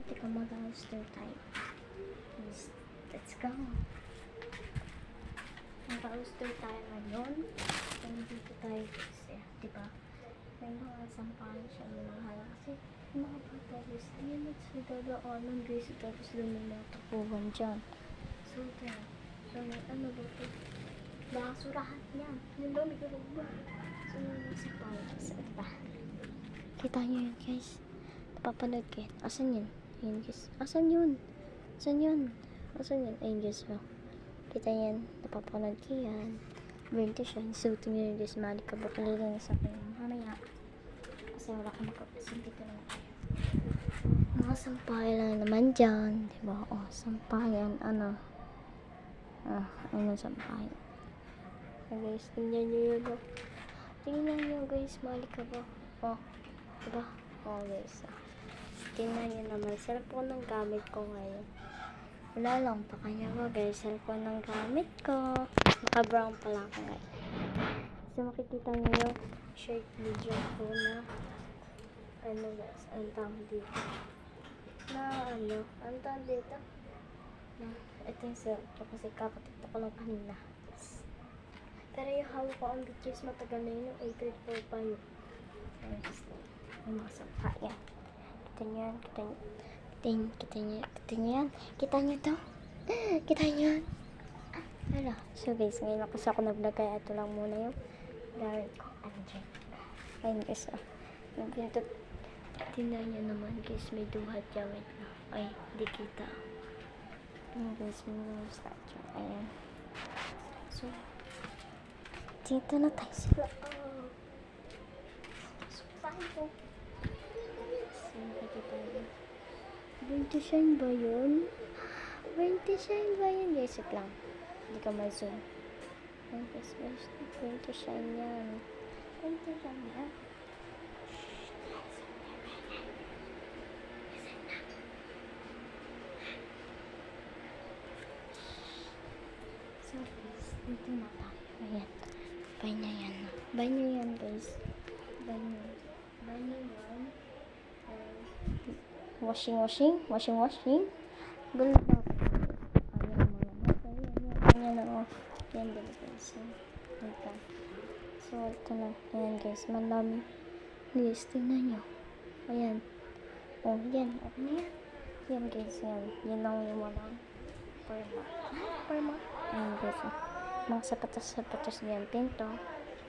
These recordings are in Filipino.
Teka, mag-hoster tayo. Let's go. Mag-hoster tayo ngayon. Dito tayo kasi, diba? May mga sampahan siya minahal. Kasi, yung mga bata guys, ayun at sa dadaanan guys, tapos lumilatapuhan dyan. So, tayo. So, ano ba ito? Basurahan yan. Yung dami ko ba? So, sa pala, sa iba. Kita nyo yun guys. Napapanood kayo. Asan yun? Ayun guys. Asan yun? Asan yun? Asan yun? Ayun guys. Oh. Kita yan. Napapanood kayo yan. Burn to shine. So, tingnan yun guys. Mali ka ba? Kalilang sa akin. Mamaya. Kasi wala ka makapasin. Dito lang tayo. Mga sampay lang naman dyan. Diba? Oh, sampayan. Ano? Ano sampayan? So, guys, tingnan nyo yun. Oh. Tingnan nyo guys. Mali ka ba? Oh. Diba? Oh guys. Tingnan nyo naman. Cellphone ng gamit ko ngayon. Wala lang. Pakanya ko guys. Cellphone ng gamit ko. Naka-brown pala ako ngayon. So makikita nyo yung short video ko na ano guys. Ang tawag dito. Na ano. Ang tawag dito. Na ito yung cellphone. Kasi kapatito ko lang kanina. Pero yung hawak ko ang videos matagal na yun. Yung April 4 pa yun. Ayun guys. Yung mga sampa yan. Kita nyo yan. Kita nyo yan. Kita nyo to. Kita nyo yan. Hala. So guys, ngayon kasi ako nag-vlog kaya ito lang muna yung gamit ko. Ayun guys. Nagpintot. Tingnan nyo naman guys. May duhat gamit na. Ay, di kita. Ayun guys. May mga statue. Ayan. So, dito na tayo sila. So, tayo. Burn to shine ba yun? Burn to shine ba yun? Guys, it lang. Hindi ka ma-zoom. Burn to shine yan. Burn to shine yan. So guys, dito na tayo. Ayan. Buy na yan. Buy nyo yan guys. Buy nyo yan. Washing. Gulo na. Ayan na. Yan din guys. So, ito na. Ayan guys. Malami. Guys, tingnan nyo. Ayan. Oh, yan. Okay na yan. Yan guys. Yan. Yan lang yung walang perma. Ayan guys. Mga sapatos yan. Pinto.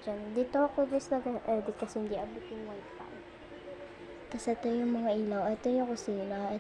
Diyan. Dito ako guys nag-edit kasi hindi abot yung wifi. Tapos ito yung mga ilaw. Ito yung kusina.